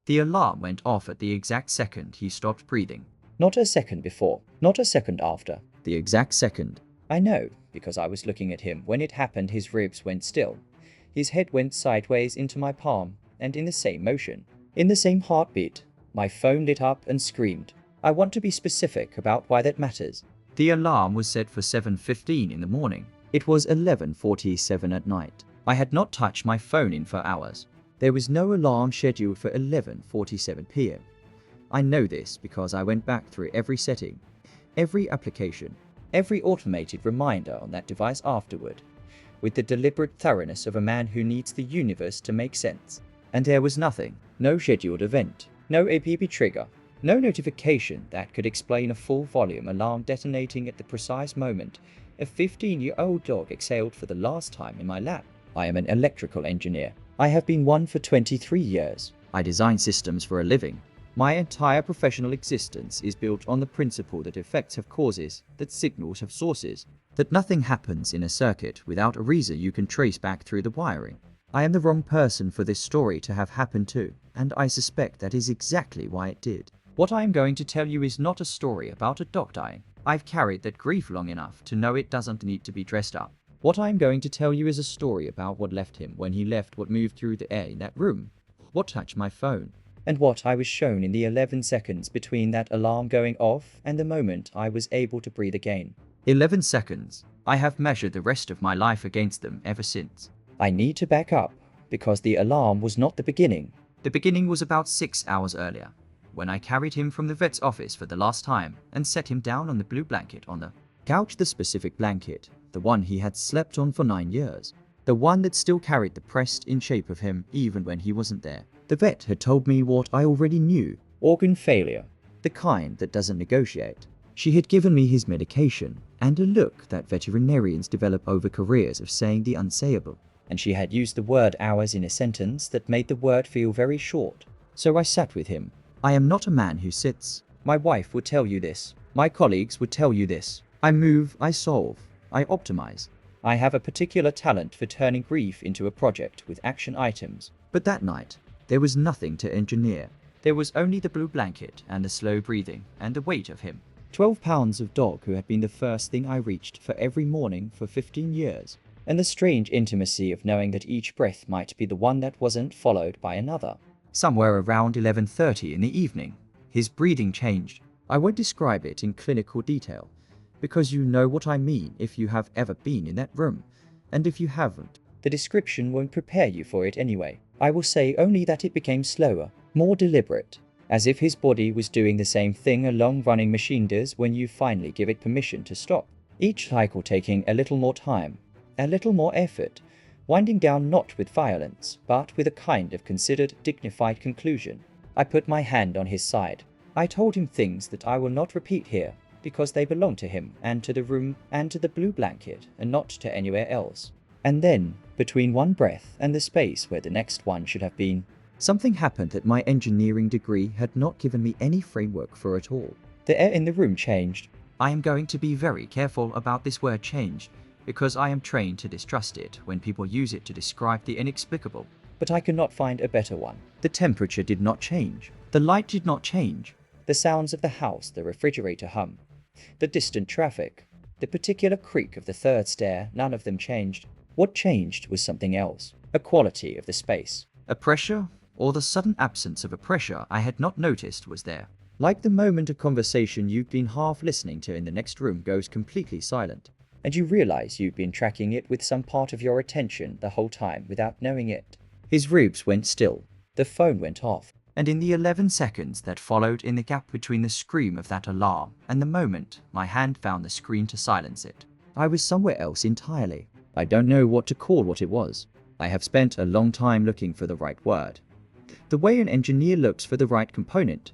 The alarm went off at the exact second he stopped breathing. Not a second before, not a second after. The exact second. I know, because I was looking at him when it happened. His ribs went still. His head went sideways into my palm, and in the same motion, in the same heartbeat, my phone lit up and screamed. I want to be specific about why that matters. The alarm was set for 7:15 in the morning. It was 11:47 at night. I had not touched my phone in for hours. There was no alarm scheduled for 11:47 p.m. I know this because I went back through every setting, every application, every automated reminder on that device afterward, with the deliberate thoroughness of a man who needs the universe to make sense. And there was nothing, no scheduled event, no APP trigger, no notification that could explain a full volume alarm detonating at the precise moment a 15-year-old dog exhaled for the last time in my lap. I am an electrical engineer. I have been one for 23 years. I design systems for a living. My entire professional existence is built on the principle that effects have causes, that signals have sources, that nothing happens in a circuit without a reason you can trace back through the wiring. I am the wrong person for this story to have happened to, and I suspect that is exactly why it did. What I am going to tell you is not a story about a dog dying. I've carried that grief long enough to know it doesn't need to be dressed up. What I am going to tell you is a story about what left him when he left, what moved through the air in that room, what touched my phone, and what I was shown in the 11 seconds between that alarm going off and the moment I was able to breathe again. 11 seconds. I have measured the rest of my life against them ever since. I need to back up, because the alarm was not the beginning. The beginning was about 6 hours earlier, when I carried him from the vet's office for the last time and set him down on the blue blanket on the couch, the specific blanket, the one he had slept on for 9 years, the one that still carried the pressed-in shape of him even when he wasn't there. The vet had told me what I already knew: organ failure. The kind that doesn't negotiate. She had given me his medication and a look that veterinarians develop over careers of saying the unsayable. And she had used the word hours in a sentence that made the word feel very short. So I sat with him. I am not a man who sits. My wife would tell you this. My colleagues would tell you this. I move, I solve, I optimize. I have a particular talent for turning grief into a project with action items. But that night, there was nothing to engineer. There was only the blue blanket and the slow breathing and the weight of him. 12 pounds of dog who had been the first thing I reached for every morning for 15 years. And the strange intimacy of knowing that each breath might be the one that wasn't followed by another. Somewhere around 11:30 in the evening, his breathing changed. I won't describe it in clinical detail, because you know what I mean if you have ever been in that room, and if you haven't, the description won't prepare you for it anyway. I will say only that it became slower, more deliberate, as if his body was doing the same thing a long-running machine does when you finally give it permission to stop. Each cycle taking a little more time, a little more effort, winding down not with violence, but with a kind of considered, dignified conclusion. I put my hand on his side. I told him things that I will not repeat here, because they belong to him and to the room and to the blue blanket and not to anywhere else. And then, between one breath and the space where the next one should have been, something happened that my engineering degree had not given me any framework for at all. The air in the room changed. I am going to be very careful about this word change, because I am trained to distrust it when people use it to describe the inexplicable. But I cannot find a better one. The temperature did not change. The light did not change. The sounds of the house, the refrigerator hum, the distant traffic, the particular creak of the third stair, none of them changed. What changed was something else, a quality of the space. A pressure, or the sudden absence of a pressure I had not noticed was there. Like the moment a conversation you've been half listening to in the next room goes completely silent, and you realize you've been tracking it with some part of your attention the whole time without knowing it. His ribs went still. The phone went off. And in the 11 seconds that followed in the gap between the scream of that alarm and the moment my hand found the screen to silence it, I was somewhere else entirely. I don't know what to call what it was. I have spent a long time looking for the right word. The way an engineer looks for the right component.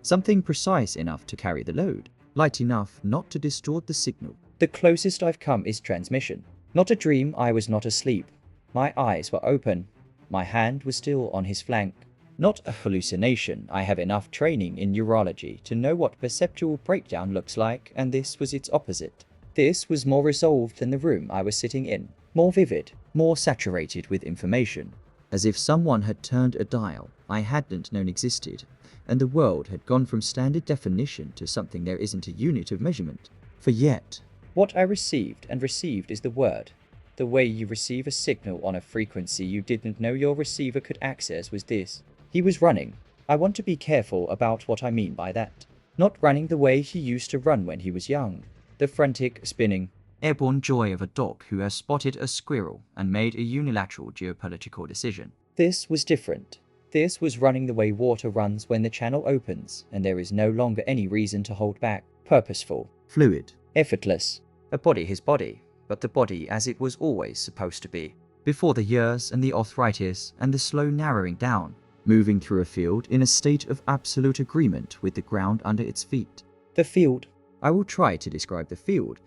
Something precise enough to carry the load, light enough not to distort the signal. The closest I've come is transmission. Not a dream, I was not asleep. My eyes were open. My hand was still on his flank. Not a hallucination. I have enough training in neurology to know what perceptual breakdown looks like, and this was its opposite. This was more resolved than the room I was sitting in, more vivid, more saturated with information, as if someone had turned a dial, I hadn't known existed, and the world had gone from standard definition to something there isn't a unit of measurement. For yet, what I received is the word. The way you receive a signal on a frequency you didn't know your receiver could access was this. He was running. I want to be careful about what I mean by that. Not running the way he used to run when he was young. The frantic, spinning, airborne joy of a dog who has spotted a squirrel and made a unilateral geopolitical decision. This was different. This was running the way water runs when the channel opens and there is no longer any reason to hold back. Purposeful. Fluid. Effortless. A body his body, but the body as it was always supposed to be. Before the years and the arthritis and the slow narrowing down, moving through a field in a state of absolute agreement with the ground under its feet. The field. I will try to describe the field,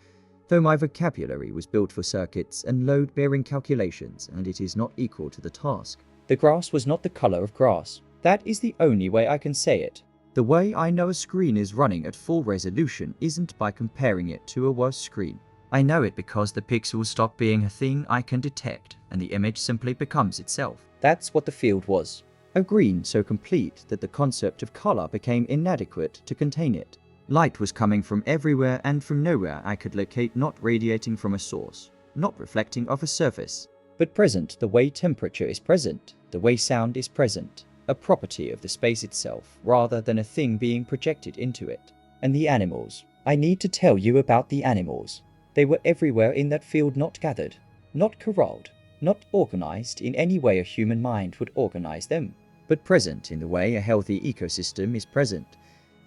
though my vocabulary was built for circuits and load-bearing calculations, and it is not equal to the task. The grass was not the color of grass. That is the only way I can say it. The way I know a screen is running at full resolution isn't by comparing it to a worse screen. I know it because the pixels stop being a thing I can detect, and the image simply becomes itself. That's what the field was. A green so complete that the concept of color became inadequate to contain it. Light was coming from everywhere and from nowhere I could locate, not radiating from a source, not reflecting off a surface. But present the way temperature is present, the way sound is present, a property of the space itself rather than a thing being projected into it. And the animals. I need to tell you about the animals. They were everywhere in that field, not gathered, not corralled, not organized in any way a human mind would organize them, but present in the way a healthy ecosystem is present.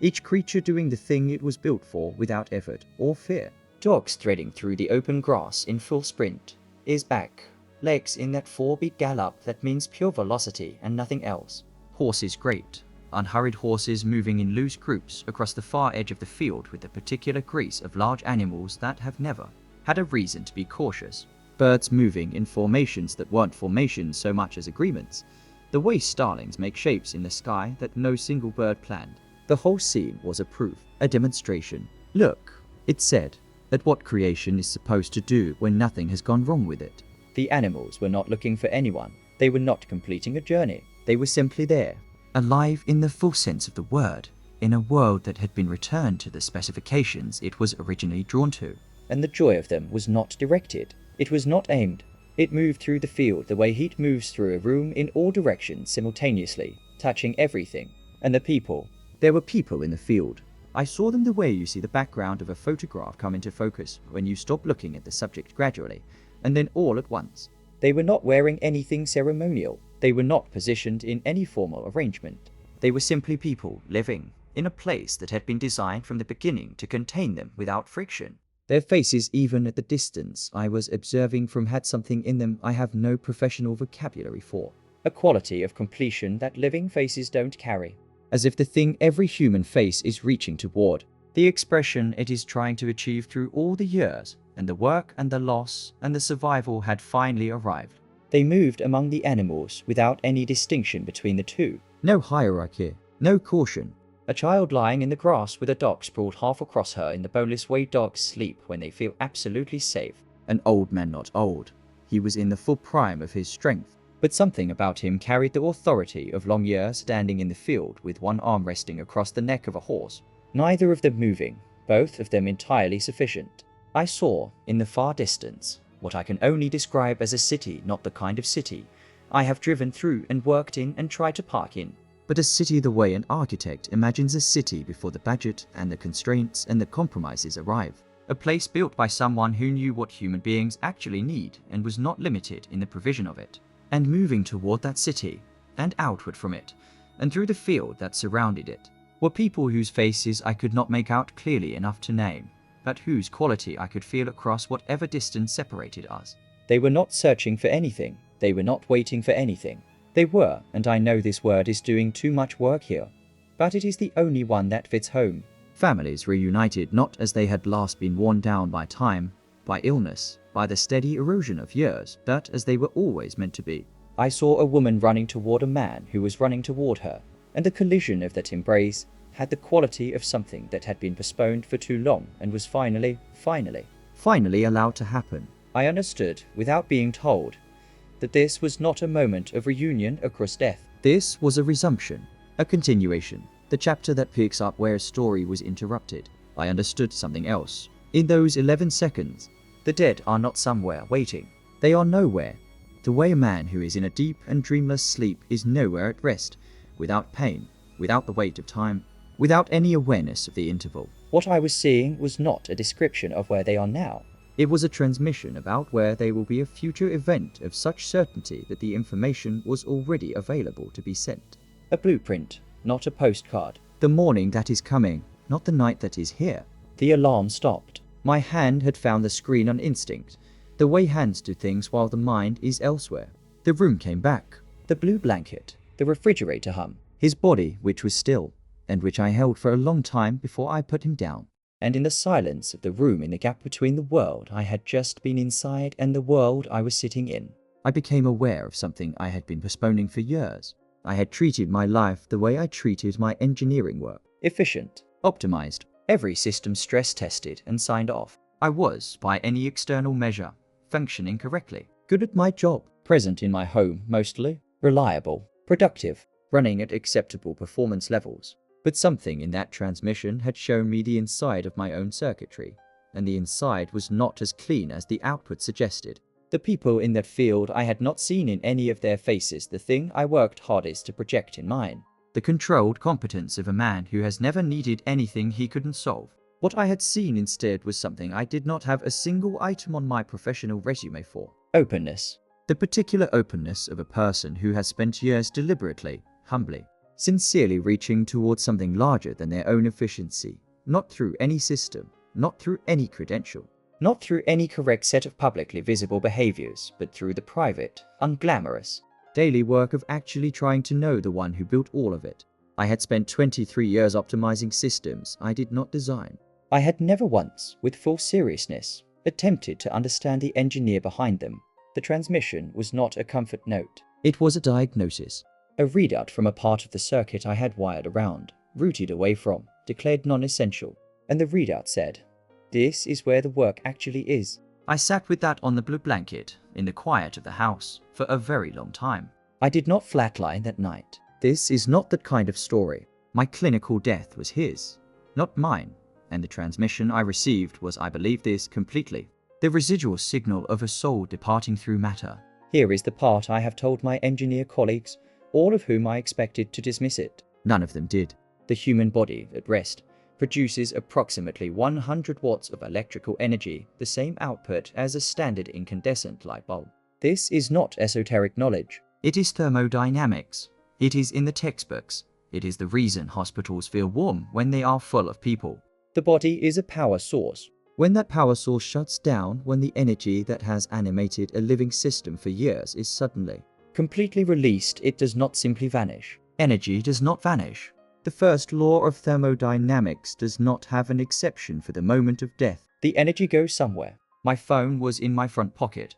Each creature doing the thing it was built for without effort or fear. Dogs threading through the open grass in full sprint. Ears back. Legs in that 4-beat gallop that means pure velocity and nothing else. Horses great. Unhurried horses moving in loose groups across the far edge of the field with the particular grace of large animals that have never had a reason to be cautious. Birds moving in formations that weren't formations so much as agreements. The way starlings make shapes in the sky that no single bird planned. The whole scene was a proof, a demonstration. Look, it said, at what creation is supposed to do when nothing has gone wrong with it. The animals were not looking for anyone. They were not completing a journey. They were simply there. Alive in the full sense of the word, in a world that had been returned to the specifications it was originally drawn to. And the joy of them was not directed. It was not aimed. It moved through the field the way heat moves through a room in all directions simultaneously, touching everything. And the people. There were people in the field. I saw them the way you see the background of a photograph come into focus when you stop looking at the subject gradually, and then all at once. They were not wearing anything ceremonial. They were not positioned in any formal arrangement. They were simply people living in a place that had been designed from the beginning to contain them without friction. Their faces, even at the distance I was observing from, had something in them I have no professional vocabulary for. A quality of completion that living faces don't carry. As if the thing every human face is reaching toward, the expression it is trying to achieve through all the years, and the work and the loss and the survival had finally arrived. They moved among the animals without any distinction between the two. No hierarchy, no caution. A child lying in the grass with a dog sprawled half across her in the boneless way dogs sleep when they feel absolutely safe. An old man, not old. He was in the full prime of his strength. But something about him carried the authority of long years standing in the field with one arm resting across the neck of a horse. Neither of them moving, both of them entirely sufficient. I saw, in the far distance, what I can only describe as a city, not the kind of city I have driven through and worked in and tried to park in, but a city the way an architect imagines a city before the budget and the constraints and the compromises arrive. A place built by someone who knew what human beings actually need and was not limited in the provision of it. And moving toward that city, and outward from it, and through the field that surrounded it, were people whose faces I could not make out clearly enough to name, but whose quality I could feel across whatever distance separated us. They were not searching for anything. They were not waiting for anything. They were, and I know this word is doing too much work here, but it is the only one that fits home. Families reunited not as they had last been worn down by time, by illness, by the steady erosion of years, but as they were always meant to be. I saw a woman running toward a man who was running toward her, and the collision of that embrace had the quality of something that had been postponed for too long and was finally allowed to happen. I understood, without being told, that this was not a moment of reunion across death. This was a resumption, a continuation, the chapter that picks up where a story was interrupted. I understood something else. In those 11 seconds, the dead are not somewhere waiting. They are nowhere. The way a man who is in a deep and dreamless sleep is nowhere at rest, without pain, without the weight of time, without any awareness of the interval. What I was seeing was not a description of where they are now. It was a transmission about where they will be, a future event of such certainty that the information was already available to be sent. A blueprint, not a postcard. The morning that is coming, not the night that is here. The alarm stopped. My hand had found the screen on instinct, the way hands do things while the mind is elsewhere. The room came back. The blue blanket, the refrigerator hum. His body, which was still, and which I held for a long time before I put him down. And in the silence of the room, in the gap between the world I had just been inside and the world I was sitting in, I became aware of something I had been postponing for years. I had treated my life the way I treated my engineering work. Efficient. Optimized. Every system stress tested and signed off. I was, by any external measure, functioning correctly. Good at my job. Present in my home, mostly. Reliable. Productive. Running at acceptable performance levels. But something in that transmission had shown me the inside of my own circuitry, and the inside was not as clean as the output suggested. The people in that field I had not seen in any of their faces the thing I worked hardest to project in mine. The controlled competence of a man who has never needed anything he couldn't solve. What I had seen instead was something I did not have a single item on my professional resume for. Openness. The particular openness of a person who has spent years deliberately, humbly, sincerely reaching towards something larger than their own efficiency, not through any system, not through any credential, not through any correct set of publicly visible behaviors, but through the private, unglamorous, daily work of actually trying to know the one who built all of it. I had spent 23 years optimizing systems I did not design. I had never once, with full seriousness, attempted to understand the engineer behind them. The transmission was not a comfort note. It was a diagnosis. A readout from a part of the circuit I had wired around, rooted away from, declared non-essential. And the readout said, "This is where the work actually is." I sat with that on the blue blanket, in the quiet of the house, for a very long time. I did not flatline that night. This is not that kind of story. My clinical death was his, not mine, and the transmission I received was, I believe this completely, the residual signal of a soul departing through matter. Here is the part I have told my engineer colleagues, all of whom I expected to dismiss it. None of them did. The human body, at rest, produces approximately 100 watts of electrical energy, the same output as a standard incandescent light bulb. This is not esoteric knowledge. It is thermodynamics. It is in the textbooks. It is the reason hospitals feel warm when they are full of people. The body is a power source. When that power source shuts down, when the energy that has animated a living system for years is suddenly completely released, it does not simply vanish. Energy does not vanish. The first law of thermodynamics does not have an exception for the moment of death. The energy goes somewhere. My phone was in my front pocket,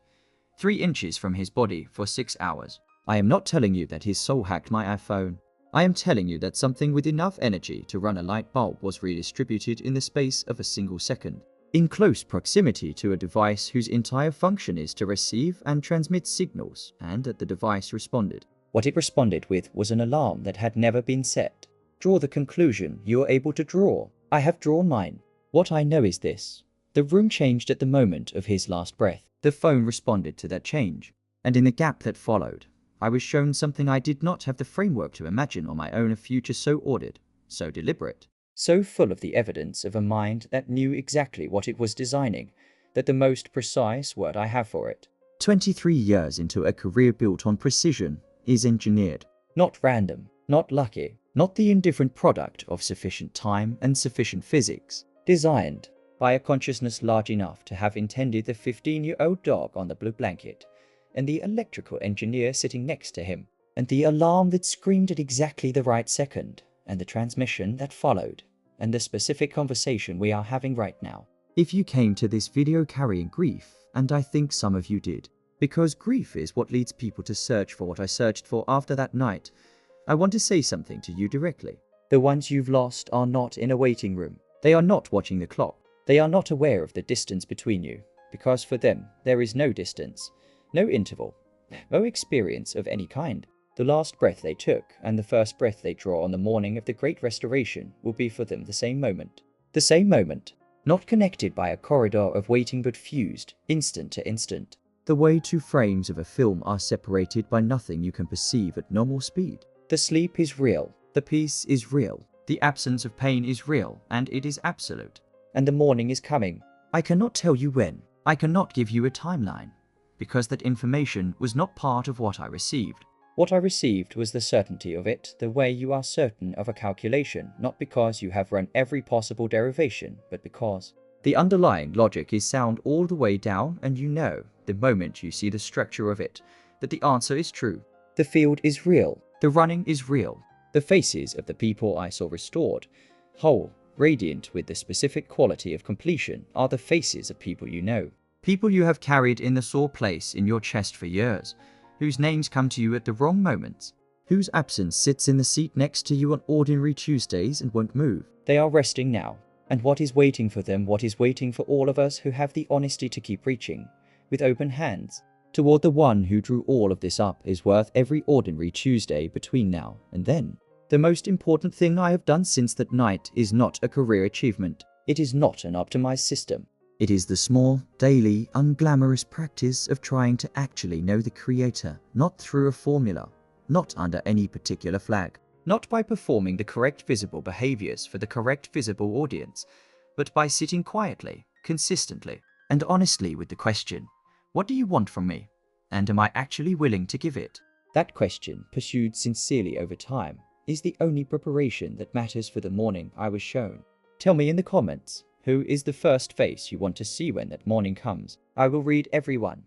3 inches from his body for 6 hours. I am not telling you that his soul hacked my iPhone. I am telling you that something with enough energy to run a light bulb was redistributed in the space of a single second, in close proximity to a device whose entire function is to receive and transmit signals, and that the device responded. What it responded with was an alarm that had never been set. Draw the conclusion you are able to draw. I have drawn mine. What I know is this. The room changed at the moment of his last breath. The phone responded to that change, and in the gap that followed, I was shown something I did not have the framework to imagine on my own, a future so ordered, so deliberate, so full of the evidence of a mind that knew exactly what it was designing, that the most precise word I have for it. 23 years into a career built on precision is engineered. Not random, not lucky, not the indifferent product of sufficient time and sufficient physics. Designed by a consciousness large enough to have intended the 15-year-old dog on the blue blanket, and the electrical engineer sitting next to him, and the alarm that screamed at exactly the right second, and the transmission that followed, and the specific conversation we are having right now. If you came to this video carrying grief, and I think some of you did, because grief is what leads people to search for what I searched for after that night, I want to say something to you directly. The ones you've lost are not in a waiting room. They are not watching the clock. They are not aware of the distance between you, because for them there is no distance, no interval, no experience of any kind. The last breath they took and the first breath they draw on the morning of the Great Restoration will be for them the same moment. The same moment, not connected by a corridor of waiting but fused, instant to instant. The way two frames of a film are separated by nothing you can perceive at normal speed. The sleep is real. The peace is real. The absence of pain is real, and it is absolute. And the morning is coming. I cannot tell you when. I cannot give you a timeline, because that information was not part of what I received. What I received was the certainty of it, the way you are certain of a calculation, not because you have run every possible derivation, but because the underlying logic is sound all the way down, and you know, the moment you see the structure of it, that the answer is true. The field is real. The running is real. The faces of the people I saw restored, whole, radiant with the specific quality of completion, are the faces of people you know. People you have carried in the sore place in your chest for years, whose names come to you at the wrong moments, whose absence sits in the seat next to you on ordinary Tuesdays and won't move. They are resting now, and what is waiting for them, what is waiting for all of us who have the honesty to keep reaching, with open hands, toward the one who drew all of this up, is worth every ordinary Tuesday between now and then. The most important thing I have done since that night is not a career achievement. It is not an optimized system. It is the small, daily, unglamorous practice of trying to actually know the Creator, not through a formula, not under any particular flag, not by performing the correct visible behaviors for the correct visible audience, but by sitting quietly, consistently, and honestly with the question, what do you want from me? And am I actually willing to give it? That question, pursued sincerely over time, is the only preparation that matters for the morning I was shown. Tell me in the comments, who is the first face you want to see when that morning comes? I will read every one.